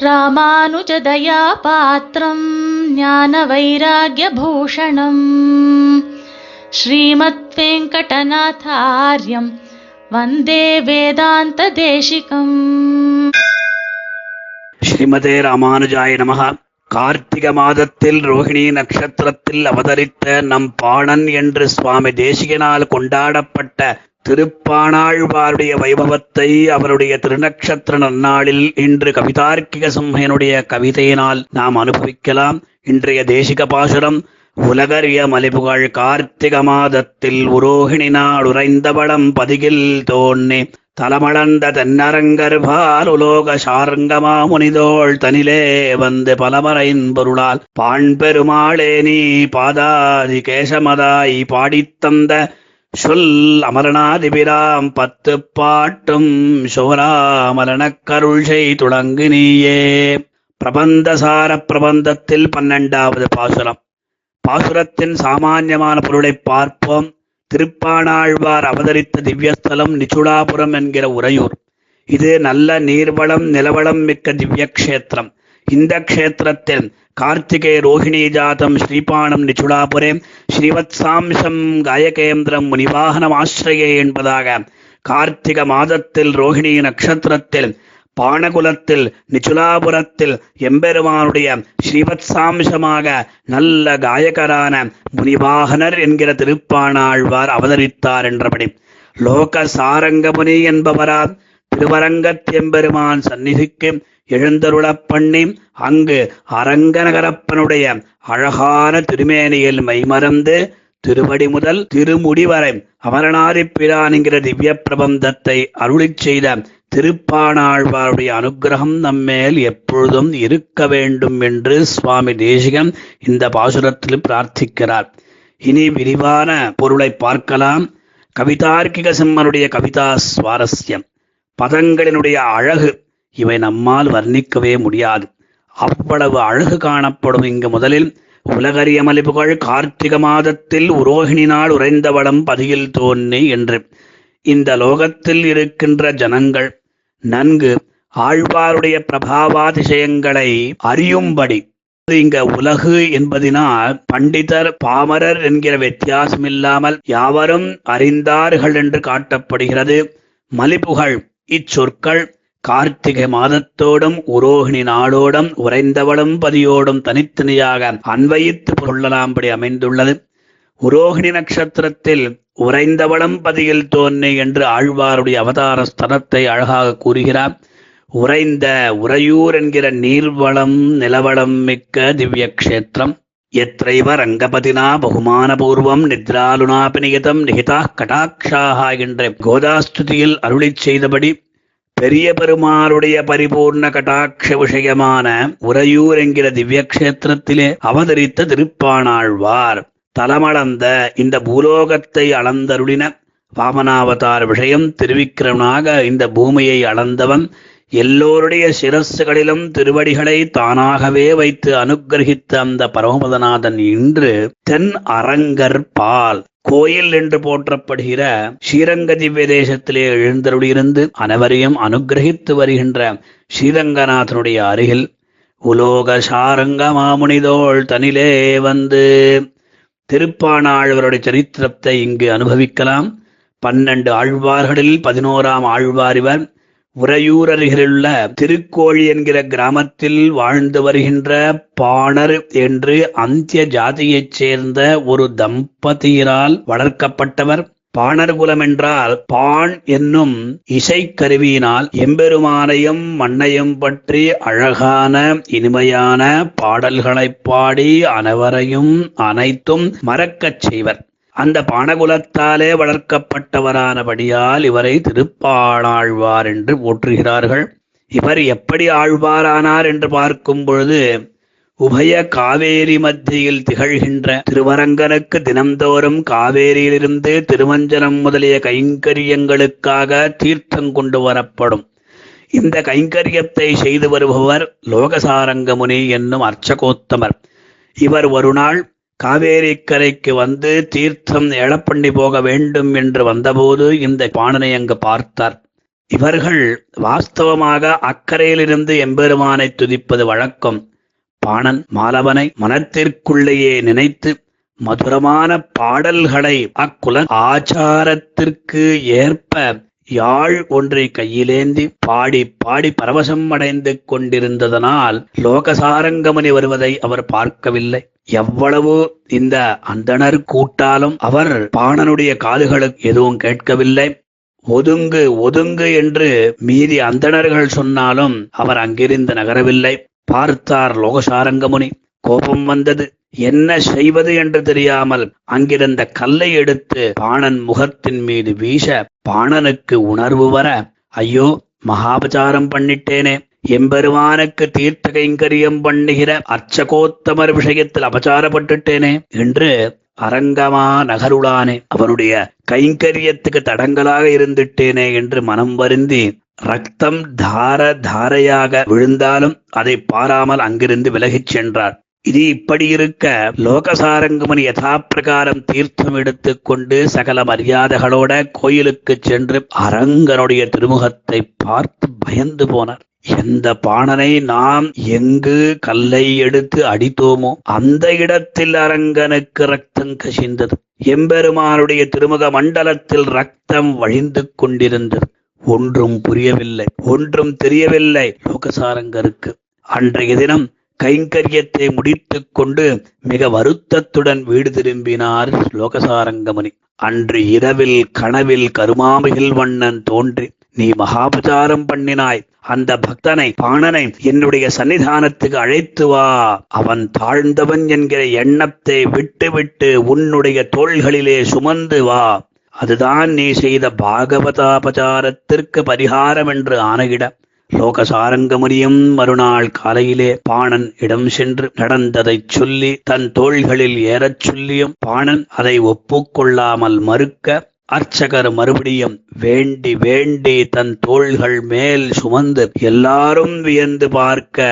ராமானுஜதயா பாத்திரம் ஞான வைராக்யபூஷணம் ஸ்ரீமத் வெங்கடநாதார்யம் வந்தே வேதாந்த தேசிகம். ஸ்ரீமதே ராமானுஜாய நமஹ. கார்த்திக மாதத்தில் ரோஹிணி நட்சத்திரத்தில் அவதரித்த நம் பாணன் என்று சுவாமி தேசிகனால் கொண்டாடப்பட்ட திருப்பாணாழ்வாருடைய வைபவத்தை அவருடைய திருநக்ஷத்திர நன்னாளில் இன்று கவிதார்க்கிக சிம்ஹனுடைய கவிதையினால் நாம் அனுபவிக்கலாம். இன்றைய தேசிக பாசுரம்: உலகறிய மலிபுகழ் கார்த்திக மாதத்தில் உரோகிணி நாள் உறைந்தவளம் பதிகில் தோன்னி தலமளந்த தென்னரங்கர்பால் உலோக சாரங்கமா முனிதோள் தனிலே வந்து பலமறையின் பொருளால் பாண்பெருமாளே நீ பாதாதி கேசமதாய் பாடித்தந்த சொல் அமரநாதிபிராம் 10 பாட்டும் சோராமலனக்கருள் செய் துளங்கு நீயே. பிரபந்தசார பிரபந்தத்தில் 12வது பாசுரம். பாசுரத்தின் சாமான்யமான பொருளை பார்ப்போம். திருப்பாணாழ்வார் அவதரித்த திவ்யஸ்தலம் நிச்சுடாபுரம் என்கிற உறையூர். இது நல்ல நீர்வளம் நிலவளம் மிக்க திவ்ய க்ஷேத்திரம். இந்த க்ஷேத்திரத்தில் கார்த்திகே ரோஹிணி ஜாதம் ஸ்ரீபாணம் நிச்சுடாபுரே ஸ்ரீவத்சாம்சம் காயகேந்திரம் முனிவாகனம் ஆசிரியே என்பதாக கார்த்திக மாதத்தில் ரோஹிணி நட்சத்திரத்தில் பாணகுலத்தில் நிச்சுலாபுரத்தில் எம்பெருமானுடைய ஸ்ரீவத்சாம்சமாக நல்ல காயகரான முனிவாகனர் என்கிற திருப்பாணாழ்வார் அவதரித்தார் என்றபடி லோக சாரங்கமுனி என்பவரால் திருவரங்கத் எம்பெருமான் சந்நிதிக்கு எழுந்தருளப் பண்ணி அங்கு அரங்கநகரப்பனுடைய அழகான திருமேனியில் மைமறந்து திருவடி முதல் திருமுடி வரை அமரநாதிபிரான் என்கிற திவ்ய பிரபந்தத்தை அருளிச் செய்த திருப்பாணாழ்வாருடைய அனுகிரகம் நம்மேல் எப்பொழுதும் இருக்க வேண்டும் என்று சுவாமி தேசிகன் இந்த பாசுரத்தில் பிரார்த்திக்கிறார். இனி விரிவான பொருளை பார்க்கலாம். கவிதார்க்கிக சிம்மனுடைய கவிதா சுவாரஸ்யம், பதங்களினுடைய அழகு இவை நம்மால் வர்ணிக்கவே முடியாது. அவ்வளவு அழகு காணப்படும். இங்கு முதலில் உலகறிய மலிபுகழ் கார்த்திக மாதத்தில் உரோகிணி நாள் உறைந்தவளம் பதியில் தோன்னி என்று இந்த லோகத்தில் இருக்கின்ற ஜனங்கள் நன்கு ஆழ்வாருடைய பிரபாவாதிசயங்களை அறியும்படி, இங்க உலகு என்பதினால் பண்டிதர் பாமரர் என்கிற வித்தியாசமில்லாமல் யாவரும் அறிந்தார்கள் என்று காட்டப்படுகிறது. மலிபுகழ் இச்சொற்கள் கார்த்திகை மாதத்தோடும் உரோகிணி நாளோடும் உறைந்தவளும் பதியோடும் தனித்தனியாக அன்வயித்து கொள்ளலாம்படி அமைந்துள்ளது. உரோகிணி நட்சத்திரத்தில் உறைந்தவளம் பதியில் தோன்னி என்று ஆழ்வாருடைய அவதார ஸ்தலத்தை அழகாக கூறுகிறார். உறைந்த உறையூர் என்கிற நீர்வளம் நிலவளம் மிக்க திவ்ய க்ஷேத்திரம். எத்ரைவ ரங்கபதினா பகுமானபூர்வம் நித்ராலுனாபிநிகிதம் நிகிதா கடாட்சாக என்ற கோதாஸ்துதியில் அருளிச் செய்தபடி பெரிய பெருமாளுடைய பரிபூர்ண கடாட்ச விஷயமான உறையூர் என்கிற திவ்ய க்ஷேத்திரத்திலே அவதரித்த திருப்பாணாழ்வார் தலமளந்த இந்த பூலோகத்தை அளந்தருளின வாமனாவதார விஷயம். திருவிக்கிரமனாக இந்த பூமியை அளந்தவன் எல்லோருடைய சிரஸ்களிலும் திருவடிகளை தானாகவே வைத்து அனுகிரகித்த அந்த பரமபதநாதன் இன்று தென் அரங்கர் பால் கோயில் என்று போற்றப்படுகிற ஸ்ரீரங்க திவ்ய தேசத்திலே எழுந்தருளியிருந்து அனைவரையும் அனுகிரகித்து வருகின்ற ஸ்ரீரங்கநாதனுடைய அருகில் உலோக சாரங்க மாமுனிதோள் தனிலே வந்து திருப்பாணாழ்வாருடைய சரித்திரத்தை இங்கு அனுபவிக்கலாம். 12 ஆழ்வார்களில் 11ஆம் ஆழ்வார் இவர். உறையூர் அருகிலுள்ள திருக்கோழி என்கிற கிராமத்தில் வாழ்ந்து வருகின்ற பாணர் என்று அந்திய ஜாதியைச் சேர்ந்த ஒரு தம்பதியரால் வளர்க்கப்பட்டவர். பாணர் குலம் என்றால் பாண் என்னும் இசைக்கருவியினால் எம்பெருமானையும் மண்ணையும் பற்றி அழகான இனிமையான பாடல்களைப் பாடி அனைவரையும் அனைத்தும் மறக்கச் செய்வர். அந்த பாணகுலத்தாலே வளர்க்கப்பட்டவரானபடியால் இவரை திருப்பாணாழ்வார் என்று போற்றுகிறார்கள். இவர் எப்படி ஆழ்வாரானார் என்று பார்க்கும் பொழுது உபய காவேரி மத்தியில் திகழ்கின்ற திருவரங்கனுக்கு தினம்தோறும் காவேரியிலிருந்து திருமஞ்சனம் முதலிய கைங்கரியங்களுக்காக தீர்த்தம் கொண்டு வரப்படும். இந்த கைங்கரியத்தை செய்து வருபவர் லோகசாரங்கமுனி என்னும் அர்ச்சகோத்தமர். இவர் ஒரு நாள் காவேரி கரைக்கு வந்து தீர்த்தம் எழப்பண்ணி போக வேண்டும் என்று வந்தபோது இந்த பாணனை அங்கு பார்த்தார். இவர்கள் வாஸ்தவமாக அக்கறையிலிருந்து எம்பெருமானை துதிப்பது வழக்கம். பாணன் மாலவனை மனத்திற்குள்ளேயே நினைத்து மதுரமான பாடல்களை அக்குல ஆச்சாரத்திற்கு ஏற்ப யாழ் ஒன்றை கையிலேந்தி பாடி பாடி பரவசம் அடைந்து கொண்டிருந்ததனால் லோகசாரங்கமணி வருவதை அவர் பார்க்கவில்லை. எவ்வளவு இந்த அந்தணர் கூட்டாலும் அவர் பாணனுடைய காதுகளுக்கு எதுவும் கேட்கவில்லை. ஒதுங்கு ஒதுங்கு என்று மீதி அந்தணர்கள் சொன்னாலும் அவர் அங்கிருந்து நகரவில்லை. பார்த்தார் லோகசாரங்கமுனி. கோபம் வந்தது. என்ன செய்வது என்று தெரியாமல் அங்கிருந்த கல்லை எடுத்து பாணன் முகத்தின் மீது வீச பாணனுக்கு உணர்வு வர, ஐயோ மகாபச்சாரம் பண்ணிட்டேனே, எம்பெருமானுக்கு தீர்த்த கைங்கரியம் பண்ணுகிற அர்ச்சகோத்தமர் விஷயத்தில் அபச்சாரப்பட்டுட்டேனே என்று அரங்கமா நகருளானே, அவனுடைய கைங்கரியத்துக்கு தடங்கலாக இருந்துட்டேனே என்று மனம் வருந்தி ரத்தம் தார தாரையாக விழுந்தாலும் அதை பாராமல் அங்கிருந்து விலகிச் சென்றார். இது இப்படி இருக்க லோகசாரங்கமணி யதாப்பிரகாரம் தீர்த்தம் எடுத்துக்கொண்டு சகல மரியாதைகளோட கோயிலுக்கு சென்று அரங்கனுடைய திருமுகத்தை பார்த்து பயந்து போனார். எந்த பாணனை நாம் எங்கு கல்லை எடுத்து அடித்தோமோ அந்த இடத்தில் அரங்கனுக்கு ரத்தம் கசிந்தது. எம்பெருமானுடைய திருமுக மண்டலத்தில் ரத்தம் வழிந்து கொண்டிருந்தது. ஒன்றும் புரியவில்லை, ஒன்றும் தெரியவில்லை லோகசாரங்கருக்கு. அன்றைய தினம் கைங்கரியத்தை முடித்துக் கொண்டு மிக வருத்தத்துடன் வீடு திரும்பினார் லோகசாரங்கமணி. அன்று இரவில் கனவில் கருமாமிகில் வண்ணன் தோன்றி, நீ மகாபச்சாரம் பண்ணினாய், அந்த பக்தனை பாணனை என்னுடைய சன்னிதானத்துக்கு அழைத்து வா, அவன் தாழ்ந்தவன் என்கிற எண்ணத்தை விட்டு விட்டு உன்னுடைய தோள்களிலே சுமந்து வா, அதுதான் நீ செய்த பாகவதாபச்சாரத்திற்கு பரிகாரம் என்று ஆணையிட, லோகசாரங்கமுனியும் மறுநாள் காலையிலே பாணன் இடம் சென்று நடந்ததைச் சொல்லி தன் தோள்களில் ஏறச் சொல்லியும் பாணன் அதை ஒப்புக்கொள்ளாமல் மறுக்க, அர்ச்சகர் மறுபடியும் வேண்டி வேண்டி தன் தோள்கள் மேல் சுமந்து எல்லாரும் வியந்து பார்க்க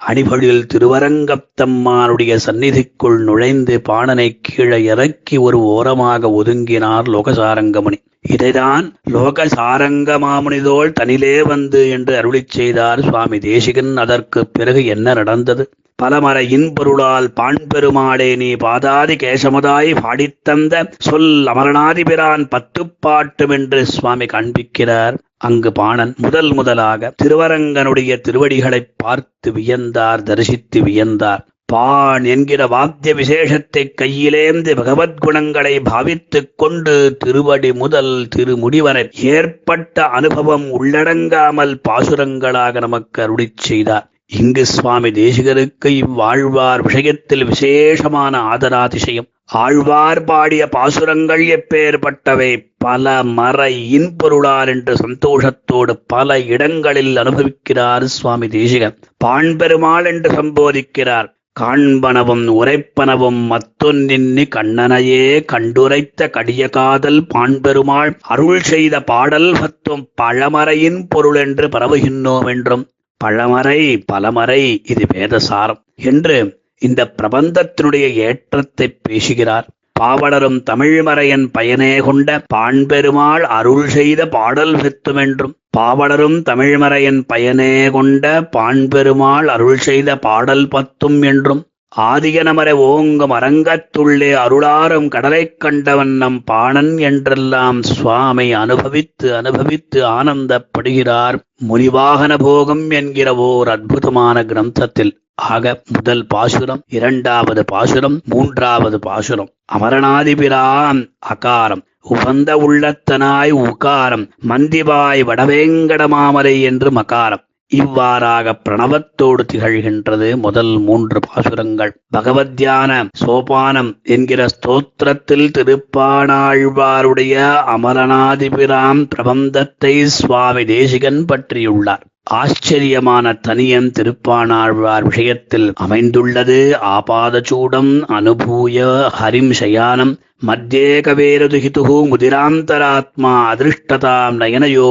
அணிபொழில் திருவரங்கத்தம்மானுடைய சந்நிதிக்குள் நுழைந்து பாணனை கீழே இறக்கி ஒரு ஓரமாக ஒதுங்கினார் லோகசாரங்கமுனி. இதைதான் லோகசாரங்கமாமுனிதோள் தனிலே வந்து என்று அருளிச் செய்தார் சுவாமி தேசிகன். அதற்கு பிறகு என்ன நடந்தது? பலமர இன்பொருளால் பாண்பெருமாளே நீ பாதாதி கேசமதாய் பாடித்தந்த சொல் அமரநாதிபிரான் 10 பாட்டும் என்று சுவாமி காண்பிக்கிறார். அங்கு பாணன் முதலாக திருவரங்கனுடைய திருவடிகளை பார்த்து வியந்தார், தரிசித்து வியந்தார். பாண் என்கிற வாத்திய விசேஷத்தை கையிலேந்து பகவத்குணங்களை பாவித்துக் கொண்டு திருவடி முதல் திருமுடிவரை ஏற்பட்ட அனுபவம் உள்ளடங்காமல் பாசுரங்களாக நமக்கு அருளிச் செய்தார். இங்கு சுவாமி தேசிகருக்கு இவ்வாழ்வார் விஷயத்தில் விசேஷமான ஆதராதிசயம். ஆழ்வார் பாடிய பாசுரங்கள் எப்பேற்பட்டவை, பல மர இன்பொருளார் என்று சந்தோஷத்தோடு பல இடங்களில் அனுபவிக்கிறார் சுவாமி தேசிகன். பாண்பெருமாள் என்று சம்போதிக்கிறார். காண்பனவும் உரைப்பனவும் மத்தொன்னின்னி கண்ணனையே கண்டுரைத்த கடிய காதல் பாண்பெருமாள் அருள் செய்த பாடல் பத்தும் பழமறையின் பொருள் என்று பரவுகின்றோம் என்றும், பழமறை பலமறை இது வேதசாரம் என்று இந்த பிரபந்தத்தினுடைய ஏற்றத்தை பேசுகிறார். பாவலரும் தமிழ்மறையன் பயனே கொண்ட பாண்பெருமாள் அருள் செய்த பாடல் பெத்தும் என்றும், பாவலரும் தமிழ்மறையன் பயனே கொண்ட பாண்பெருமாள் அருள் செய்த பாடல் பத்தும் என்றும், ஆதியனமர ஓங்கும் அரங்கத்துள்ளே அருளாரும் கடலை கண்டவன் நம் பாணன் என்றெல்லாம் சுவாமி அனுபவித்து அனுபவித்து ஆனந்தப்படுகிறார் முனிவாகன போகம் என்கிற ஓர் அற்புதமான கிரந்தத்தில். ஆக முதல் பாசுரம், 2வது பாசுரம், 3வது பாசுரம் அமரநாதிபிரான் அகாரம், உகந்த உள்ளத்தனாய் உகாரம், மந்திவாய் வடவேங்கடமாமலை என்று மகாரம். இவ்வாறாக பிரணவத்தோடு திகழ்கின்றது முதல் 3 பாசுரங்கள். பகவத்யான சோபானம் என்கிற ஸ்தோத்திரத்தில் திருப்பாணாழ்வாருடைய அமரநாதிபிரான் பிரபந்தத்தை சுவாமி தேசிகன் பற்றியுள்ளார். ஆச்சரியமான தனியன் திருப்பாணாழ்வார் விஷயத்தில் அமைந்துள்ளது. ஆபாதச்சூடம் அனுபூய ஹரிம் சயானம் மத்தியே கவேரதுஹிதுஹு முதிராந்தராத்மா அதிருஷ்டதாம் நயனயோ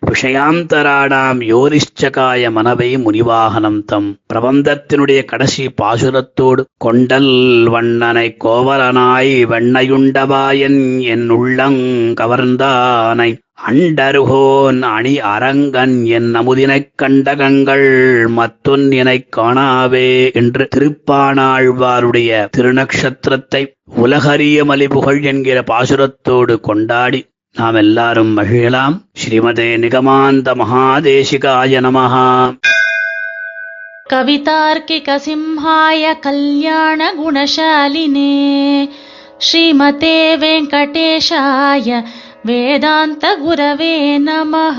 விஷயாந்தராணாம் யோனிஷ்சகாய மனவை முனிவாகனம் தம். பிரபந்தத்தினுடைய கடைசி பாசுரத்தோடு கொண்டல் வண்ணனை கோவலனாய் வெண்ணையுண்டவாயன் என் உள்ளங் கவர்ந்தானை அண்டருகோன் அணி அரங்கன் என் அமுதினைக் கண்டகங்கள் மத்தொன் எனைக் காணாவே என்று திருப்பாணாழ்வாருடைய திருநக்ஷத்திரத்தை உலகறிய மலிபுகழ் என்கிற பாசுரத்தோடு கொண்டாடி நாம் எல்லாரும் மகிழலாம். ஸ்ரீமதே நிகமாந்த மகாதேசிகாய நமஹ. கவிதார்க்கிக சிம்ஹாய கல்யாண குணசாலினே ஸ்ரீமதே வெங்கடேஷாய வேதாந்த குரவே நமஹ.